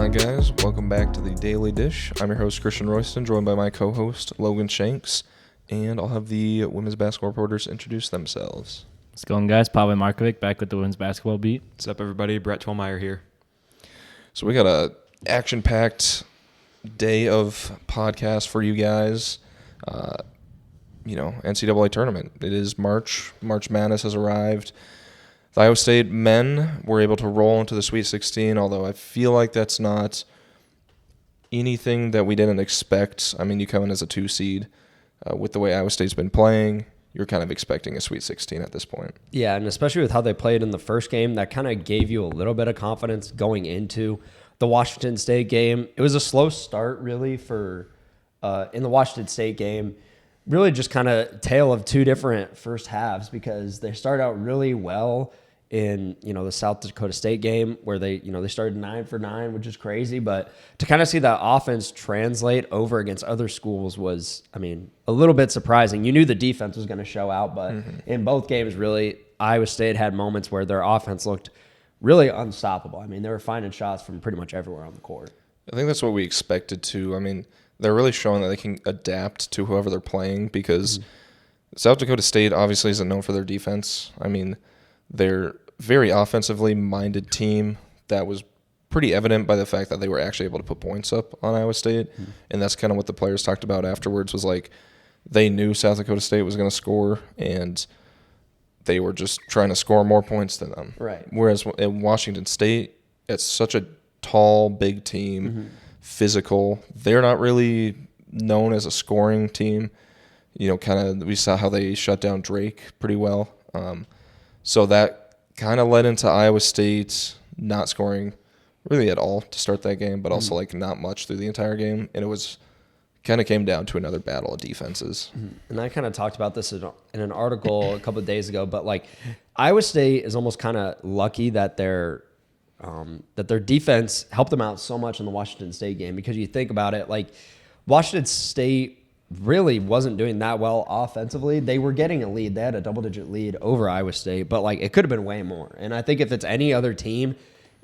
Hi guys, welcome back to the Daily Dish. I'm your host Christian Royston, joined by my co-host Logan Shanks, and I'll have the women's basketball reporters introduce themselves. What's going, guys? Pavel Markovic back with the women's basketball beat. What's up, everybody? Brett Tolmeyer here. So we got a action-packed day of podcast for you guys. NCAA tournament. It is March. March Madness has arrived. The Iowa State men were able to roll into the Sweet 16, although I feel like that's not anything that we didn't expect. I mean, you come in as a 2 seed. With the way Iowa State's been playing, you're kind of expecting a Sweet 16 at this point. Yeah, and especially with how they played in the first game, that kind of gave you a little bit of confidence going into the Washington State game. It was a slow start, really, for in the Washington State game. Really just kind of tale of two different first halves, because they started out really well in, the South Dakota State game where they started 9 for 9, which is crazy. But to kind of see that offense translate over against other schools was, a little bit surprising. You knew the defense was going to show out, but in both games, really, Iowa State had moments where their offense looked really unstoppable. They were finding shots from pretty much everywhere on the court. I think that's what we expected to. They're really showing that they can adapt to whoever they're playing, because South Dakota State obviously isn't known for their defense. They're very offensively minded team. That was pretty evident by the fact that they were actually able to put points up on Iowa State. And that's kind of what the players talked about afterwards, was like they knew South Dakota State was going to score, and they were just trying to score more points than them. Right. Whereas in Washington State, it's such a tall, big team, physical. They're not really known as a scoring team. We saw how they shut down Drake pretty well. So that kind of led into Iowa State not scoring really at all to start that game, but also not much through the entire game. And it was kind of came down to another battle of defenses. And I kind of talked about this in an article a couple of days ago, but Iowa State is almost kind of lucky that their defense helped them out so much in the Washington State game, because you think about it, Washington State really wasn't doing that well offensively. They were getting a lead. They had a double-digit lead over Iowa State, but it could have been way more. And I think if it's any other team,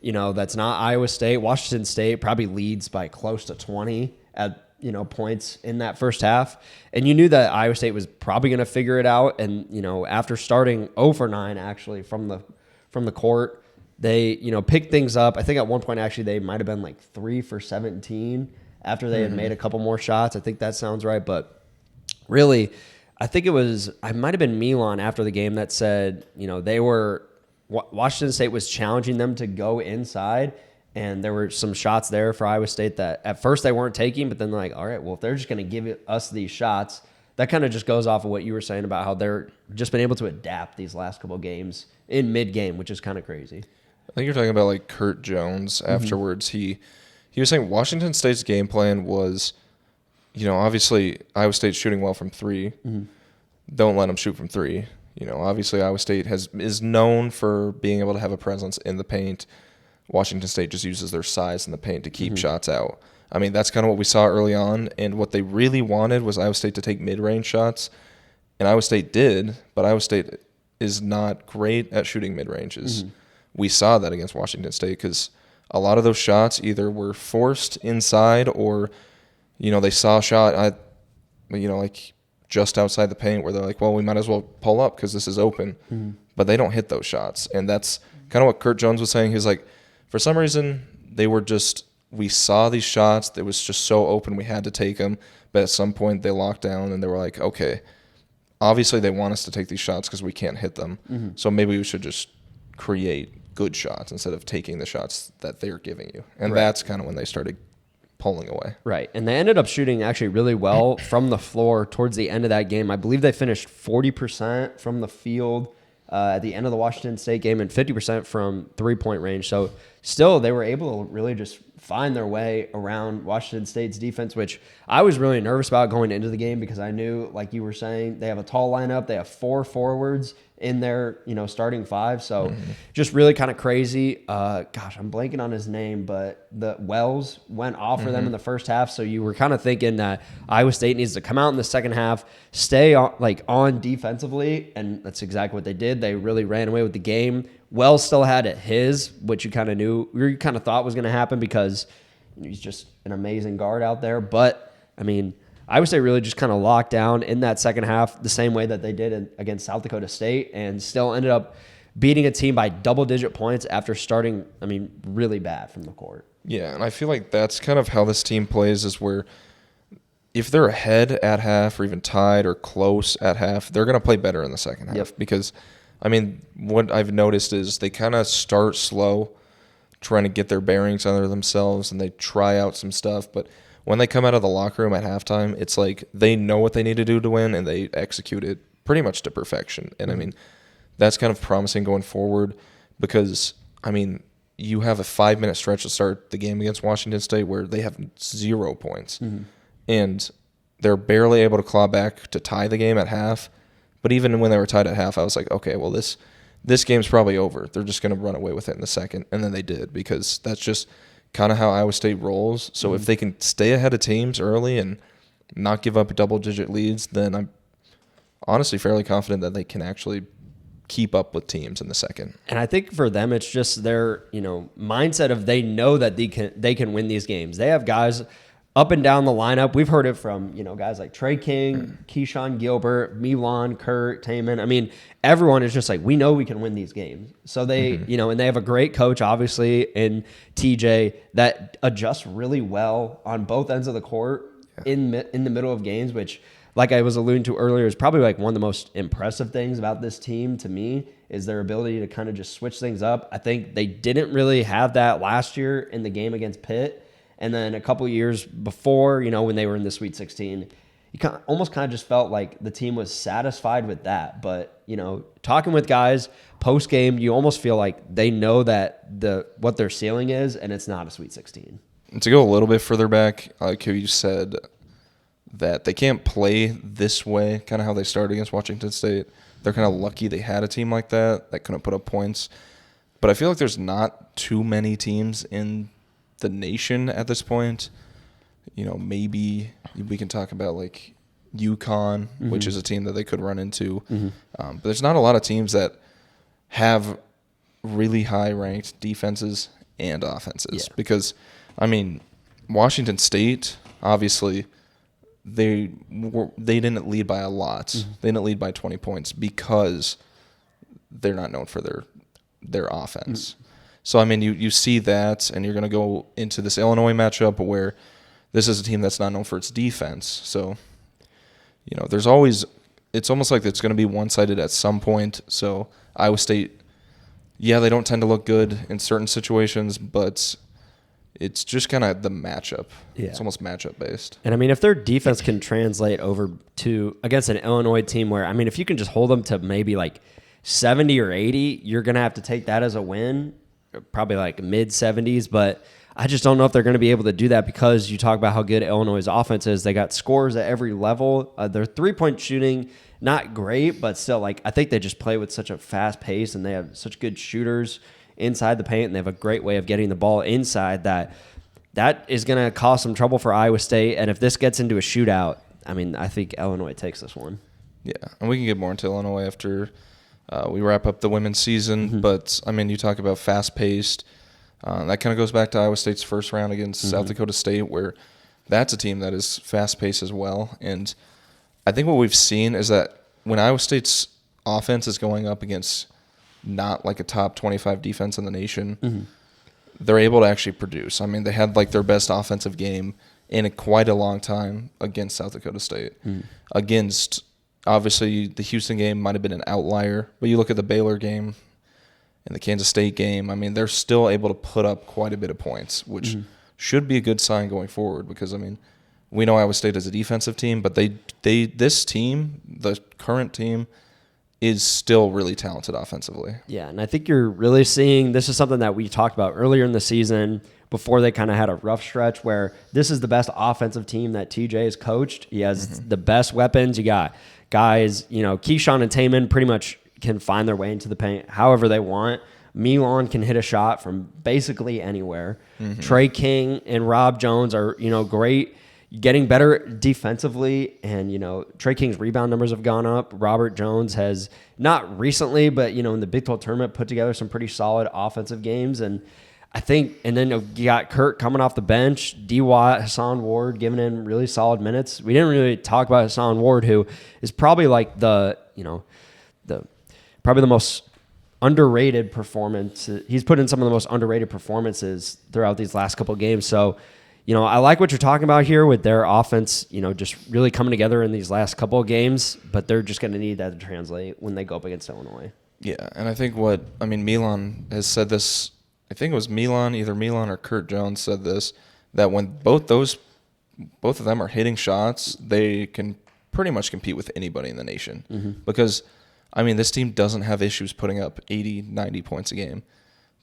that's not Iowa State, Washington State probably leads by close to 20 at points in that first half. And you knew that Iowa State was probably going to figure it out. And after starting 0 for 9 actually from the court, they picked things up. I think at one point actually they might have been 3 for 17 after they had made a couple more shots. I think that sounds right. But really, I think I might have been Milan after the game that said, Washington State was challenging them to go inside, and there were some shots there for Iowa State that at first they weren't taking, but then they're like, all right, well, if they're just going to give us these shots, that kind of just goes off of what you were saying about how they're just been able to adapt these last couple games in mid-game, which is kind of crazy. I think you're talking about Kurt Jones afterwards. He was saying Washington State's game plan was, obviously Iowa State's shooting well from 3. Don't let them shoot from 3. Obviously Iowa State is known for being able to have a presence in the paint. Washington State just uses their size in the paint to keep shots out. That's kind of what we saw early on, and what they really wanted was Iowa State to take mid-range shots, and Iowa State did, but Iowa State is not great at shooting mid-ranges. We saw that against Washington State, because a lot of those shots either were forced inside, or they saw a shot just outside the paint where they're like, well, we might as well pull up because this is open. But they don't hit those shots. And that's kind of what Kurt Jones was saying. He's like, for some reason, we saw these shots. It was just so open, we had to take them. But at some point, they locked down and they were like, okay, obviously they want us to take these shots because we can't hit them. So maybe we should just create good shots instead of taking the shots that they're giving you. And that's kind of when they started pulling away. Right. And they ended up shooting actually really well from the floor towards the end of that game. I believe they finished 40% from the field at the end of the Washington State game and 50% from three-point range. So still they were able to really just find their way around Washington State's defense, which I was really nervous about going into the game, because I knew, like you were saying, they have a tall lineup. They have 4 forwards in their, starting 5. So just really kind of crazy. Gosh, I'm blanking on his name, but the Wells went off for them in the first half. So you were kind of thinking that Iowa State needs to come out in the second half, stay on defensively. And that's exactly what they did. They really ran away with the game. Wells still had it his, which you kind of knew, you kind of thought was going to happen, because He's just an amazing guard out there. But, I mean, Iowa State really just kind of locked down in that second half the same way that they did against South Dakota State and still ended up beating a team by double-digit points after starting, I mean, really bad from the court. Yeah, and I feel like that's kind of how this team plays is where if they're ahead at half or even tied or close at half, they're going to play better in the second half because, I mean, what I've noticed is they kind of start slow, trying to get their bearings under themselves, and they try out some stuff. But when they come out of the locker room at halftime, it's like they know what they need to do to win, and they execute it pretty much to perfection. And, I mean, that's kind of promising going forward because, I mean, you have a 5-minute stretch to start the game against Washington State where they have 0 points. And they're barely able to claw back to tie the game at half. But even when they were tied at half, I was like, okay, well, this game's probably over. They're just going to run away with it in the second. And then they did because that's just kind of how Iowa State rolls. So if they can stay ahead of teams early and not give up double-digit leads, then I'm honestly fairly confident that they can actually keep up with teams in the second. And I think for them, it's just their mindset of they know that they can win these games. They have guys up and down the lineup. We've heard it from guys like Trey King, Keyshawn Gilbert, Milan, Kurt, Taman. I mean, everyone is just like, we know we can win these games. So they and they have a great coach, obviously, in TJ that adjusts really well on both ends of the court in the middle of games, which, like I was alluding to earlier, is probably like one of the most impressive things about this team to me is their ability to kind of just switch things up. I think they didn't really have that last year in the game against Pitt. And then a couple years before, when they were in the Sweet 16, you almost just felt like the team was satisfied with that. But, talking with guys post-game, you almost feel like they know that what their ceiling is, and it's not a Sweet 16. And to go a little bit further back, like you said, that they can't play this way, kind of how they started against Washington State. They're kind of lucky they had a team like that couldn't put up points. But I feel like there's not too many teams in the nation at this point. Maybe we can talk about like UConn, which is a team that they could run into. But there's not a lot of teams that have really high-ranked defenses and offenses because, I mean, Washington State, obviously, they didn't lead by a lot. They didn't lead by 20 points because they're not known for their offense. So, I mean, you see that, and you're going to go into this Illinois matchup where this is a team that's not known for its defense. So, there's always – it's almost like it's going to be one-sided at some point. So, Iowa State, they don't tend to look good in certain situations, but it's just kind of the matchup. Yeah. It's almost matchup-based. And, I mean, if their defense can translate over to – against an Illinois team where – I mean, if you can just hold them to maybe like 70 or 80, you're going to have to take that as a win. Probably like mid-70s, but I just don't know if they're going to be able to do that because you talk about how good Illinois' offense is. They got scores at every level. Their three-point shooting, not great, but still, I think they just play with such a fast pace, and they have such good shooters inside the paint, and they have a great way of getting the ball inside that is going to cause some trouble for Iowa State. And if this gets into a shootout, I mean, I think Illinois takes this one. Yeah, and we can get more into Illinois after we wrap up the women's season, but, I mean, you talk about fast-paced. That kind of goes back to Iowa State's first round against South Dakota State, where that's a team that is fast-paced as well. And I think what we've seen is that when Iowa State's offense is going up against not like a top 25 defense in the nation, they're able to actually produce. I mean, they had like their best offensive game in quite a long time against South Dakota State. Against, obviously, the Houston game might have been an outlier, but you look at the Baylor game and the Kansas State game, I mean, they're still able to put up quite a bit of points, which should be a good sign going forward because, I mean, we know Iowa State is a defensive team, but this team, the current team, is still really talented offensively. Yeah, and I think you're really seeing this is something that we talked about earlier in the season before they kind of had a rough stretch where this is the best offensive team that TJ has coached. He has the best weapons. You got guys, Keyshawn and Taman pretty much can find their way into the paint however they want. Milan can hit a shot from basically anywhere. Trey King and Rob Jones are, great, getting better defensively. And, Trey King's rebound numbers have gone up. Robert Jones has, not recently, but, in the Big 12 tournament, put together some pretty solid offensive games. And I think, and then you got Kurt coming off the bench, D. Watt, Hassan Ward giving in really solid minutes. We didn't really talk about Hassan Ward, who is probably like probably the most underrated performance. He's put in some of the most underrated performances throughout these last couple of games. So, I like what you're talking about here with their offense, just really coming together in these last couple of games, but they're just going to need that to translate when they go up against Illinois. Yeah, and I think Milan has said this. I think it was either Milan or Kurt Jones said this, that when both of them are hitting shots, they can pretty much compete with anybody in the nation. Mm-hmm. Because, this team doesn't have issues putting up 80, 90 points a game.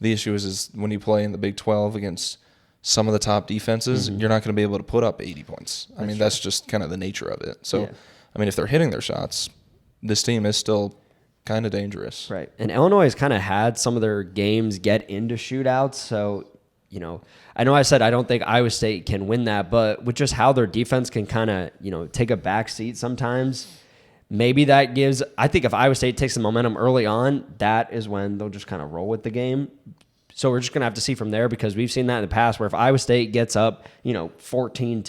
The issue is when you play in the Big 12 against some of the top defenses, you're not going to be able to put up 80 points. That's just kind of the nature of it. So, if they're hitting their shots, this team is still kind of dangerous. Right. And Illinois has kind of had some of their games get into shootouts. So, I know I said I don't think Iowa State can win that, but with just how their defense can kind of, take a back seat sometimes, maybe that gives, I think if Iowa State takes the momentum early on, that is when they'll just kind of roll with the game. So we're just going to have to see from there, because we've seen that in the past where if Iowa State gets up, 14-2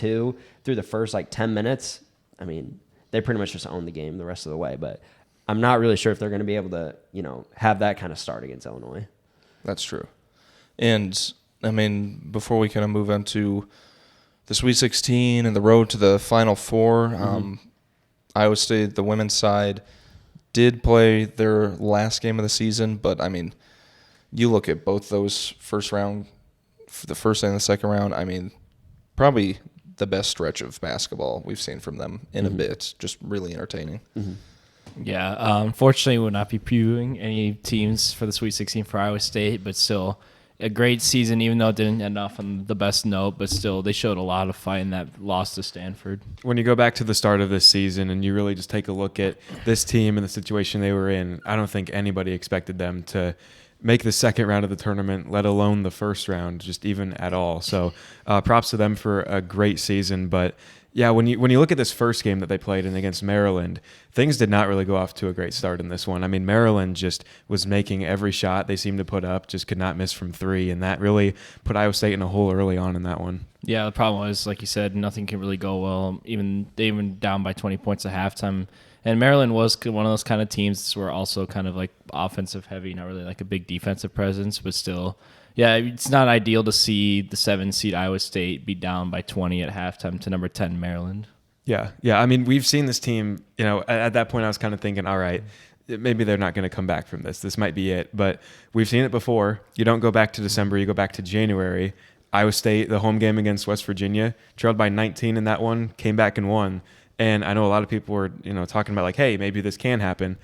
through the first 10 minutes, they pretty much just own the game the rest of the way. But I'm not really sure if they're going to be able to, have that kind of start against Illinois. That's true. And, before we kind of move into the Sweet 16 and the road to the Final Four, Iowa State, the women's side, did play their last game of the season. But, you look at both those first round, the first and the second round, probably the best stretch of basketball we've seen from them in a bit. Just really entertaining. Mm-hmm. Yeah, unfortunately, we'll not be previewing any teams for the Sweet 16 for Iowa State, but still a great season, even though it didn't end off on the best note, but still they showed a lot of fight in that loss to Stanford. When you go back to the start of this season and you really just take a look at this team and the situation they were in, I don't think anybody expected them to make the second round of the tournament, let alone the first round, just even at all. So props to them for a great season. But yeah, when you look at this first game that they played in against Maryland, things did not really go off to a great start in this one. Maryland just was making every shot they seemed to put up, just could not miss from three, and that really put Iowa State in a hole early on in that one. Yeah, the problem was, like you said, nothing can really go well. They were down by 20 points at halftime. And Maryland was one of those kind of teams who were also kind of like offensive heavy, not really like a big defensive presence, but still, yeah, it's not ideal to see the 7-seed Iowa State be down by 20 at halftime to number 10 Maryland. Yeah. We've seen this team, at that point I was kind of thinking, all right, maybe they're not going to come back from this. This might be it. But we've seen it before. You don't go back to December, you go back to January. Iowa State, the home game against West Virginia, trailed by 19 in that one, came back and won. And I know a lot of people were, talking about hey, maybe this can happen.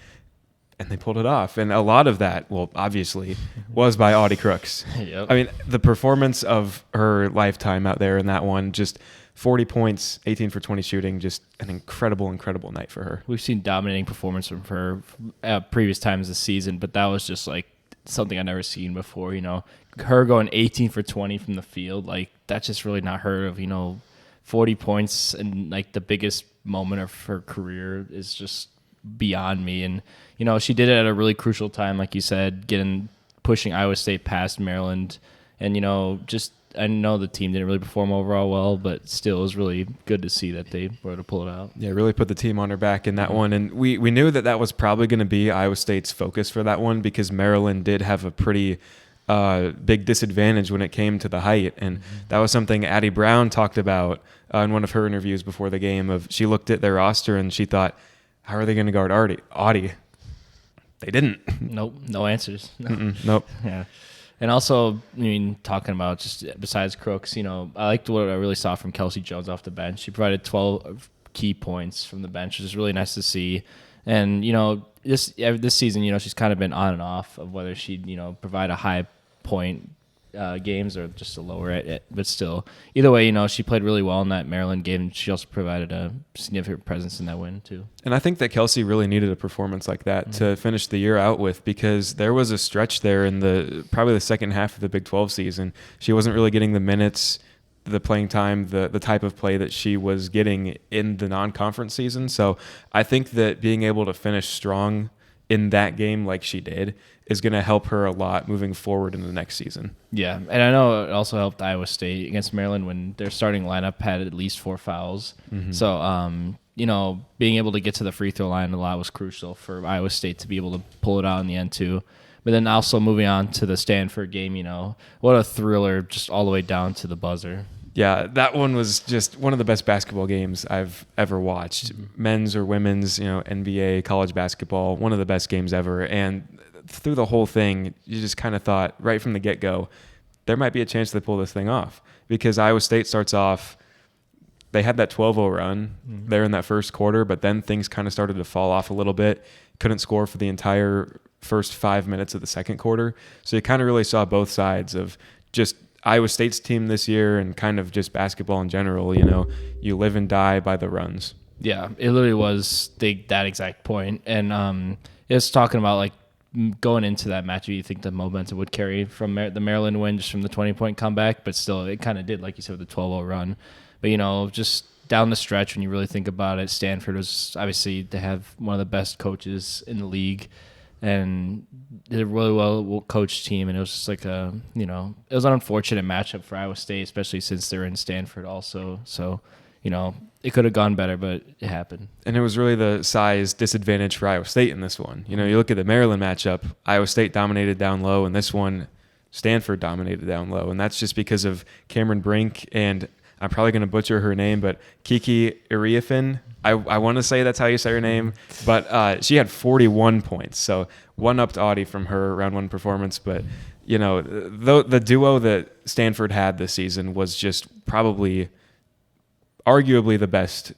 And they pulled it off. And a lot of that, well, obviously, was by Audie Crooks. Yep. The performance of her lifetime out there in that one, just 40 points, 18 for 20 shooting, just an incredible, incredible night for her. We've seen dominating performance from her previous times this season, but that was just something I've never seen before. Her going 18 for 20 from the field, that's just really not heard of. 40 points and the biggest moment of her career is just beyond me. And she did it at a really crucial time, like you said, pushing Iowa State past Maryland. And I know the team didn't really perform overall well, but still it was really good to see that they were able to pull it out. Yeah, really put the team on her back in that one. And we knew that was probably going to be Iowa State's focus for that one, because Maryland did have a pretty big disadvantage when it came to the height. And that was something Addie Brown talked about in one of her interviews before the game. She looked at their roster and she thought, how are they going to guard Audie? They didn't. Nope, no answers. Nope. Yeah. And also, talking about just besides Crooks, I liked what I really saw from Kelsey Jones off the bench. She provided 12 key points from the bench, which is really nice to see. And, this season, she's kind of been on and off of whether she'd, provide a high point games or just a lower it. But still, either way, she played really well in that Maryland game. And she also provided a significant presence in that win, too. And I think that Kelsey really needed a performance like that to finish the year out with, because there was a stretch there in probably the second half of the Big 12 season. She wasn't really getting the minutes, the playing time, the type of play that she was getting in the non-conference season. So I think that being able to finish strong in that game like she did is going to help her a lot moving forward in the next season. Yeah, and I know it also helped Iowa State against Maryland when their starting lineup had at least 4 fouls. So, being able to get to the free throw line a lot was crucial for Iowa State to be able to pull it out in the end too. But then also moving on to the Stanford game, what a thriller just all the way down to the buzzer. Yeah, that one was just one of the best basketball games I've ever watched. Men's or women's, NBA, college basketball, one of the best games ever. And through the whole thing, you just kind of thought right from the get-go, there might be a chance they pull this thing off. Because Iowa State starts off, they had that 12-0 run there in that first quarter, but then things kind of started to fall off a little bit. Couldn't score for the entire first 5 minutes of the second quarter. So you kind of really saw both sides of just Iowa State's team this year and kind of just basketball in general. You live and die by the runs. Yeah, it literally was that exact point. And it's talking about like going into that match, you think the momentum would carry from the Maryland win just from the 20-point comeback, but still it kind of did, like you said, with the 12-0 run. But, just down the stretch, when you really think about it, Stanford was obviously, they have one of the best coaches in the league and did a really well coached team. And it was just like it was an unfortunate matchup for Iowa State, especially since they're in Stanford also. So, it could have gone better, but it happened. And it was really the size disadvantage for Iowa State in this one. You look at the Maryland matchup, Iowa State dominated down low, and this one, Stanford dominated down low. And that's just because of Cameron Brink and I'm probably going to butcher her name, but Kiki Iriafin. I want to say that's how you say her name, but she had 41 points. So one-upped Audie from her round one performance. But, the duo that Stanford had this season was just probably arguably the best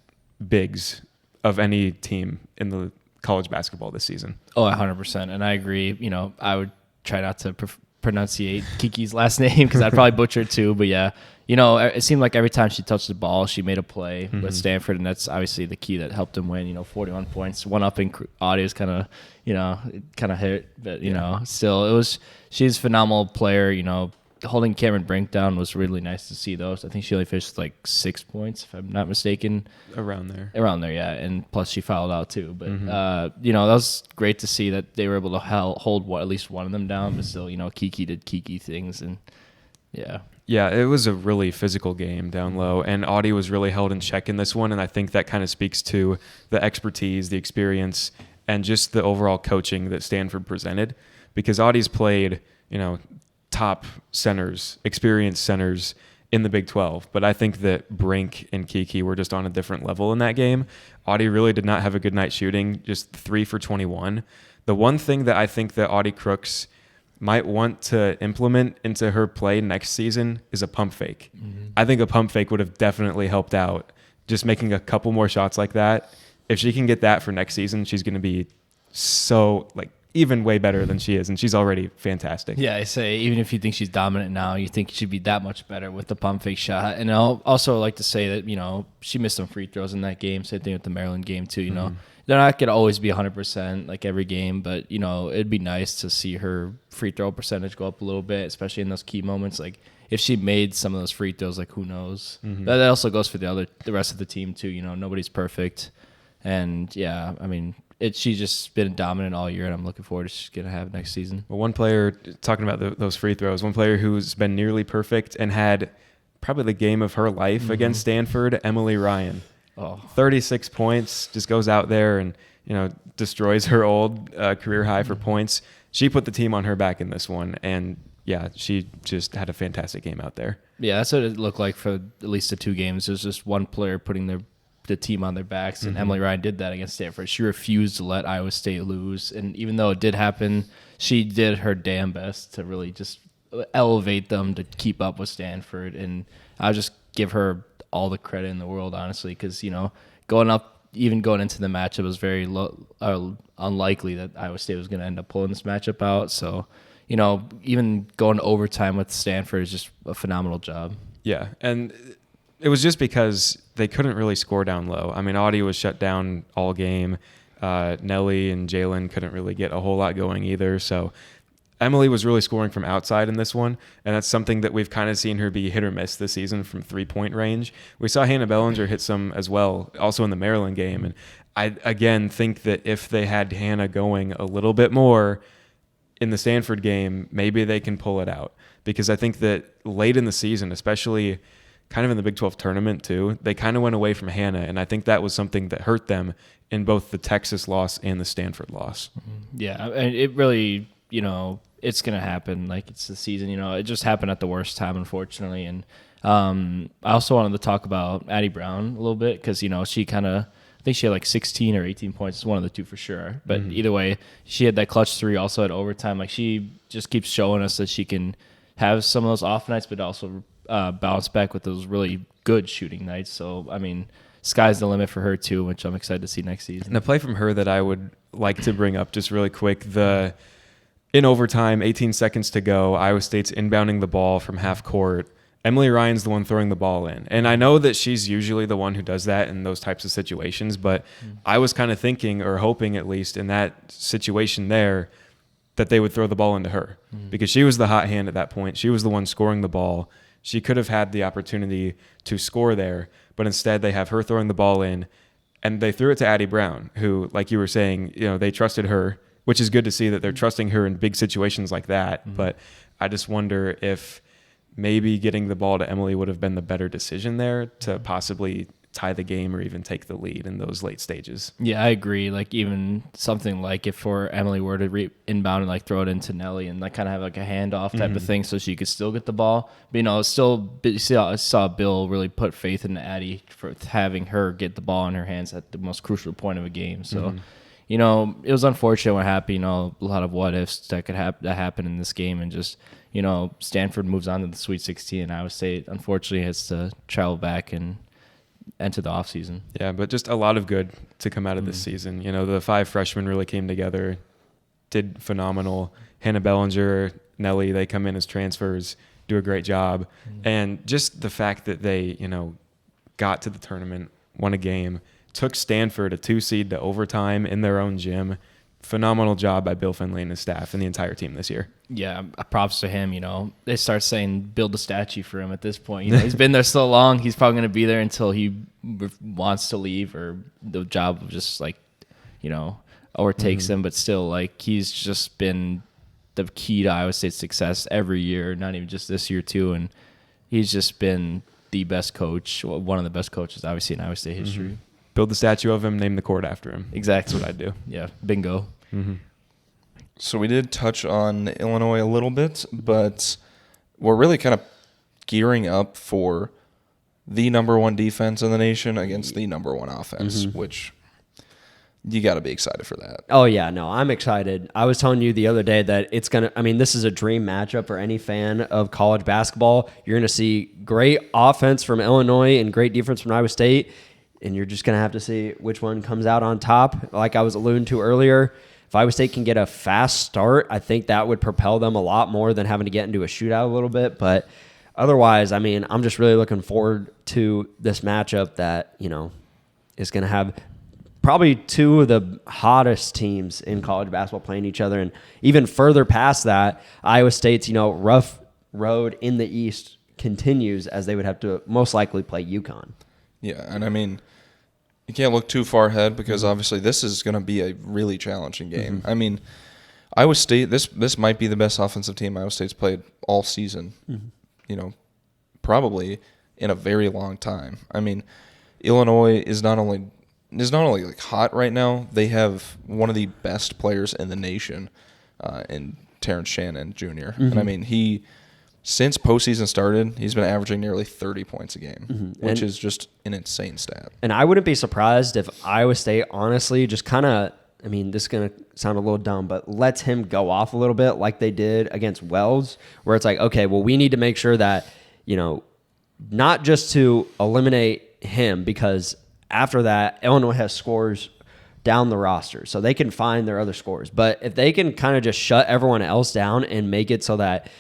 bigs of any team in the college basketball this season. Oh, 100%. And I agree. I would try not to pronunciate Kiki's last name because I'd probably butcher it too. But yeah, it seemed like every time she touched the ball, she made a play with Stanford, and that's obviously the key that helped them win. 41 points, one up in Audio's kind of hit, but still, she's a phenomenal player. Holding Cameron Brink down was really nice to see those. I think she only finished like 6 points, if I'm not mistaken. Around there, yeah. And plus she fouled out too. But, that was great to see that they were able to hold at least one of them down. But still, Kiki did Kiki things. And yeah. Yeah, it was a really physical game down low. And Audie was really held in check in this one. And I think that kind of speaks to the expertise, the experience, and just the overall coaching that Stanford presented. Because Audie's played, top centers, experienced centers in the Big 12. But I think that Brink and Kiki were just on a different level in that game. Audie really did not have a good night shooting, just 3 for 21. The one thing that I think that Audie Crooks might want to implement into her play next season is a pump fake. I think a pump fake would have definitely helped out, just making a couple more shots like that. If she can get that for next season, she's going to be so even way better than she is, and she's already fantastic. Yeah, I say even if you think she's dominant now, you think she'd be that much better with the pump fake shot. And I'll also like to say that she missed some free throws in that game. Same thing with the Maryland game too. They're not gonna always be 100% like every game, but it'd be nice to see her free throw percentage go up a little bit, especially in those key moments. Like if she made some of those free throws, who knows? That also goes for the rest of the team too. Nobody's perfect, and yeah, I mean. She's just been dominant all year, and I'm looking forward to she's going to have next season. Well, one player, talking about those free throws, one player who's been nearly perfect and had probably the game of her life against Stanford, Emily Ryan. 36 points, just goes out there and destroys her old career high for points. She put the team on her back in this one, and yeah, she just had a fantastic game out there. Yeah, that's what it looked like for at least the 2 games. It was just one player putting the team on their backs, and Emily Ryan did that against Stanford. She refused to let Iowa State lose, and even though it did happen, she did her damn best to really just elevate them to keep up with Stanford, and I'll just give her all the credit in the world, honestly, because going into the matchup, it was very unlikely that Iowa State was going to end up pulling this matchup out. So even going to overtime with Stanford is just a phenomenal job. Yeah, and it was just because they couldn't really score down low. I mean, Audie was shut down all game. Nelly and Jalen couldn't really get a whole lot going either. So Emily was really scoring from outside in this one, and that's something that we've kind of seen her be hit or miss this season from 3-point range. We saw Hannah Bellinger hit some as well, also in the Maryland game, and I, again, think that if they had Hannah going a little bit more in the Stanford game, maybe they can pull it out. Because I think that late in the season, especially kind of in the Big 12 tournament too, they kind of went away from Hannah, and I think that was something that hurt them in both the Texas loss and the Stanford loss. Yeah, and it really, it's going to happen. Like, it's the season, it just happened at the worst time, unfortunately. And I also wanted to talk about Addie Brown a little bit because, she kind of, I think she had like 16 or 18 points. It's one of the two for sure. But either way, she had that clutch 3 also at overtime. Like, she just keeps showing us that she can have some of those off nights, but also bounce back with those really good shooting nights. So, I mean, sky's the limit for her too, which I'm excited to see next season. And a play from her that I would like to bring up just really quick, in overtime, 18 seconds to go, Iowa State's inbounding the ball from half court. Emily Ryan's the one throwing the ball in. And I know that she's usually the one who does that in those types of situations, but I was kind of thinking, or hoping at least in that situation there, that they would throw the ball into her because she was the hot hand at that point. She was the one scoring the ball. She could have had the opportunity to score there, but instead they have her throwing the ball in, and they threw it to Addie Brown, who, like you were saying, they trusted her, which is good to see that they're trusting her in big situations like that. But I just wonder if maybe getting the ball to Emily would have been the better decision there to possibly tie the game or even take the lead in those late stages. Yeah, I agree. Like, even something like if for Emily were to inbound and like throw it into Nelly and like kind of have like a handoff type of thing so she could still get the ball. But, it's still, I saw Bill really put faith in Addie for having her get the ball in her hands at the most crucial point of a game. So, it was unfortunate what happened, a lot of what ifs that could happen in this game, and just, Stanford moves on to the Sweet 16, and Iowa State unfortunately has to travel back and enter the offseason. Yeah, but just a lot of good to come out of this season. The 5 freshmen really came together, did phenomenal. Hannah Bellinger, Nelly, they come in as transfers, do a great job. And just the fact that they, got to the tournament, won a game, took Stanford, a 2 seed, to overtime in their own gym. Phenomenal job by Bill Finley and his staff and the entire team this year. Yeah, props to him. They start saying build a statue for him at this point. He's been there so long. He's probably going to be there until he wants to leave or the job just overtakes him. But still, he's just been the key to Iowa State's success every year, not even just this year too. And he's just been the best coach, one of the best coaches obviously in Iowa State history. Build the statue of him, name the court after him. Exactly. That's what I'd do. Yeah, bingo. So we did touch on Illinois a little bit, but we're really kind of gearing up for the number 1 defense in the nation against the number 1 offense, which you got to be excited for that. Oh, yeah. No, I'm excited. I was telling you the other day that this is a dream matchup for any fan of college basketball. You're going to see great offense from Illinois and great defense from Iowa State, and you're just going to have to see which one comes out on top. Like I was alluding to earlier, if Iowa State can get a fast start, I think that would propel them a lot more than having to get into a shootout a little bit. But otherwise, I'm just really looking forward to this matchup that, is going to have probably 2 of the hottest teams in college basketball playing each other. And even further past that, Iowa State's, rough road in the East continues, as they would have to most likely play UConn. Yeah, and you can't look too far ahead because obviously this is going to be a really challenging game. Iowa State, this might be the best offensive team Iowa State's played all season, probably in a very long time. Illinois is not only hot right now, they have one of the best players in the nation in Terrence Shannon Jr. And he, since postseason started, he's been averaging nearly 30 points a game, which is just an insane stat. And I wouldn't be surprised if Iowa State honestly just kind of, this is going to sound a little dumb, but lets him go off a little bit like they did against Wells, where it's like, okay, well, we need to make sure that, not just to eliminate him, because after that, Illinois has scores down the roster, so they can find their other scores. But if they can kind of just shut everyone else down and make it so that,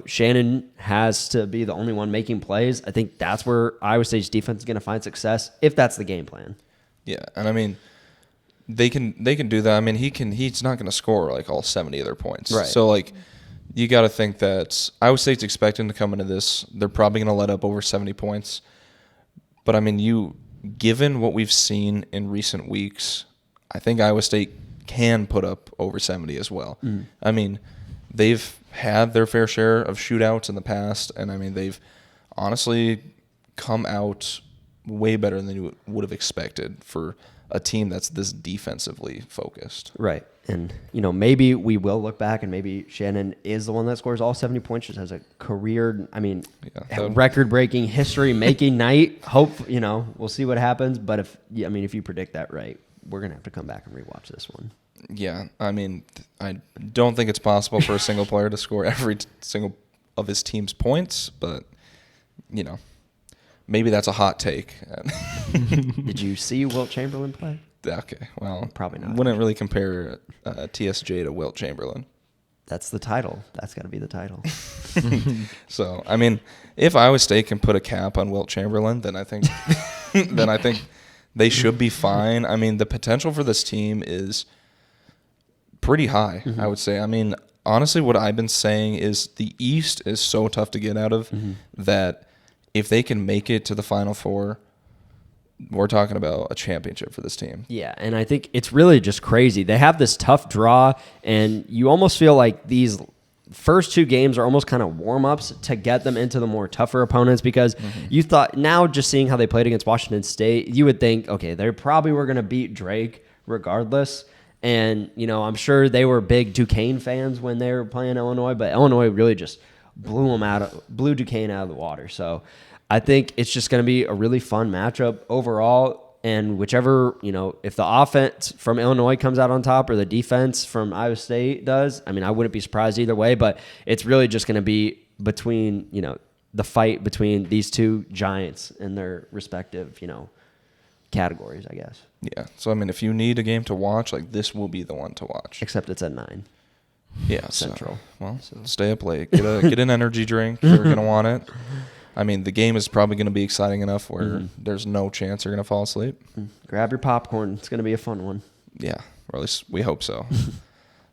Shannon has to be the only one making plays, I think that's where Iowa State's defense is going to find success, if that's the game plan. Yeah, and they can do that. He's not going to score all 70 of their points. Right. So you got to think that Iowa State's expecting to come into this. They're probably going to let up over 70 points. But, I mean, given what we've seen in recent weeks, I think Iowa State can put up over 70 as well. I mean, they've had their fair share of shootouts in the past, and, I mean, they've honestly come out way better than you would have expected for a team that's this defensively focused. Right. And, maybe we will look back and maybe Shannon is the one that scores all 70 points, just has a career, record-breaking, history-making night. Hope, we'll see what happens. But if you predict that right, we're going to have to come back and rewatch this one. Yeah. I mean, I don't think it's possible for a single player to score every single of his team's points, but, maybe that's a hot take. Did you see Wilt Chamberlain play? Okay, well, probably not. Wouldn't really compare TSJ to Wilt Chamberlain. That's the title. That's got to be the title. So, I mean, if Iowa State can put a cap on Wilt Chamberlain, then I think they should be fine. I mean, the potential for this team is pretty high, I would say. I mean, honestly, what I've been saying is the East is so tough to get out of that if they can make it to the Final Four, we're talking about a championship for this team. Yeah, and I think it's really just crazy. They have this tough draw, and you almost feel like these first two games are almost kind of warm-ups to get them into the more tougher opponents because you thought, now just seeing how they played against Washington State, you would think, okay, they probably were going to beat Drake regardless. And, I'm sure they were big Duquesne fans when they were playing Illinois, but Illinois really just blew Duquesne out of the water. So I think it's just going to be a really fun matchup overall. And whichever, if the offense from Illinois comes out on top or the defense from Iowa State does, I mean, I wouldn't be surprised either way, but it's really just going to be between, the fight between these two giants in their respective, categories, I guess. Yeah. So, I mean, if you need a game to watch, this will be the one to watch. Except it's at 9. Yeah. Central. Stay up late. Get an energy drink. You're going to want it. I mean, the game is probably going to be exciting enough where there's no chance you're going to fall asleep. Grab your popcorn. It's going to be a fun one. Yeah, or at least we hope so.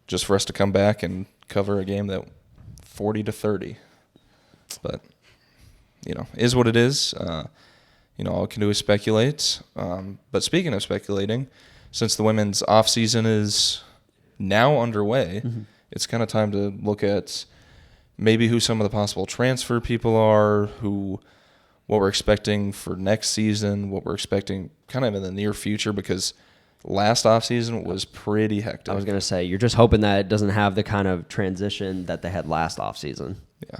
Just for us to come back and cover a game that 40-30. But, is what it is. All we can do is speculate. But speaking of speculating, since the women's off-season is now underway, it's kind of time to look at maybe who some of the possible transfer people are, what we're expecting for next season, what we're expecting kind of in the near future, because last offseason was pretty hectic. I was going to say, you're just hoping that it doesn't have the kind of transition that they had last offseason. Yeah.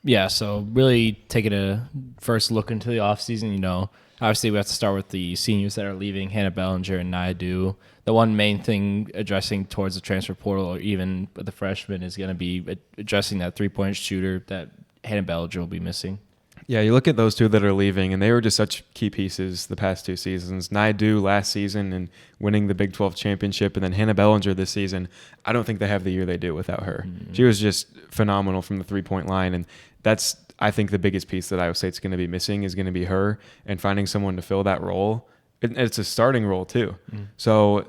Yeah, so really taking a first look into the offseason, obviously we have to start with the seniors that are leaving, Hannah Bellinger and Naidu. The one main thing addressing towards the transfer portal or even the freshmen is going to be addressing that three-point shooter that Hannah Bellinger will be missing. Yeah, you look at those two that are leaving, and they were just such key pieces the past two seasons. Naidu last season and winning the Big 12 championship, and then Hannah Bellinger this season. I don't think they have the year they do without her. She was just phenomenal from the three-point line, and that's, I think, the biggest piece that Iowa State's going to be missing is going to be her and finding someone to fill that role. It's a starting role, too. So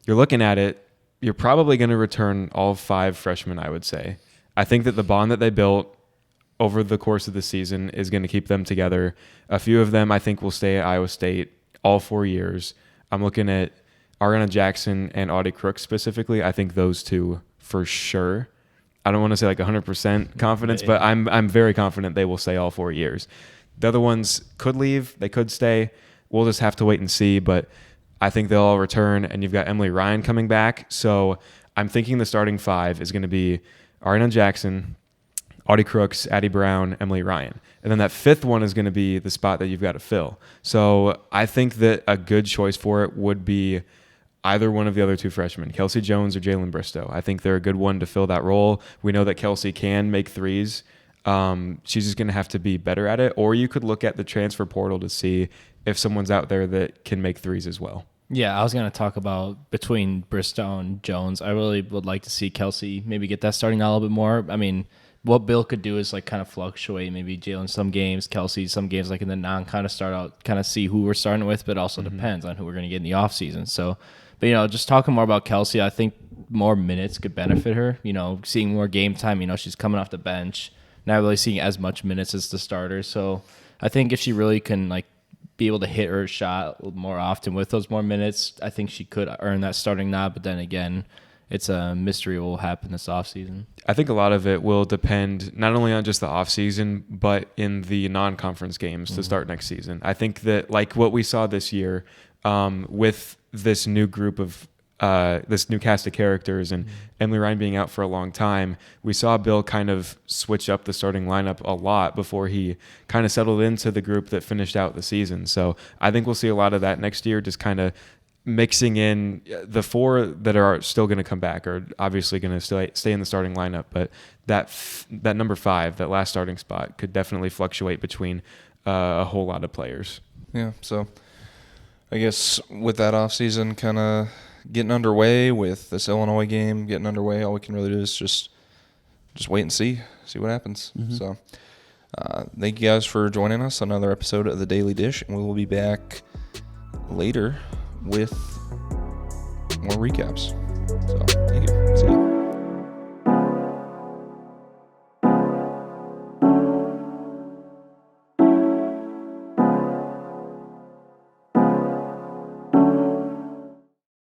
you're looking at it, you're probably going to return all 5 freshmen, I would say. I think that the bond that they built over the course of the season is going to keep them together. A few of them, I think, will stay at Iowa State all 4 years. I'm looking at Ariana Jackson and Audie Crooks specifically. I think those two for sure. I don't want to say 100% confidence, but I'm very confident they will stay all 4 years. The other ones could leave. They could stay. We'll just have to wait and see, but I think they'll all return, and you've got Emily Ryan coming back. So I'm thinking the starting 5 is going to be Ariana Jackson, Audie Crooks, Addie Brown, Emily Ryan. And then that 5th one is going to be the spot that you've got to fill. So I think that a good choice for it would be either one of the other 2 freshmen, Kelsey Jones or Jalen Bristow. I think they're a good one to fill that role. We know that Kelsey can make threes. She's just going to have to be better at it. Or you could look at the transfer portal to see if someone's out there that can make threes as well. Yeah, I was going to talk about between Bristow and Jones. I really would like to see Kelsey maybe get that starting a little bit more. I mean, what Bill could do is kind of fluctuate, maybe Jalen some games, Kelsey some games, in the non kind of start out, kind of see who we're starting with, but also depends on who we're going to get in the offseason. So, but just talking more about Kelsey, I think more minutes could benefit her. You know, seeing more game time. You know, she's coming off the bench, not really seeing as much minutes as the starter. So I think if she really can like be able to hit her shot more often with those more minutes, I think she could earn that starting nod. But then again, it's a mystery what will happen this offseason. I think a lot of it will depend not only on just the offseason, but in the non-conference games to start next season. I think that like what we saw this year with this new group of this new cast of characters and Emily Ryan being out for a long time, we saw Bill kind of switch up the starting lineup a lot before he kind of settled into the group that finished out the season. So I think we'll see a lot of that next year, just kind of mixing in the four that are still going to come back are obviously going to stay in the starting lineup, but that number 5, that last starting spot, could definitely fluctuate between a whole lot of players. Yeah, so I guess with that offseason kind of getting underway, with this Illinois game getting underway, all we can really do is just wait and see what happens. So thank you guys for joining us on another episode of The Daily Dish, and we will be back later with more recaps.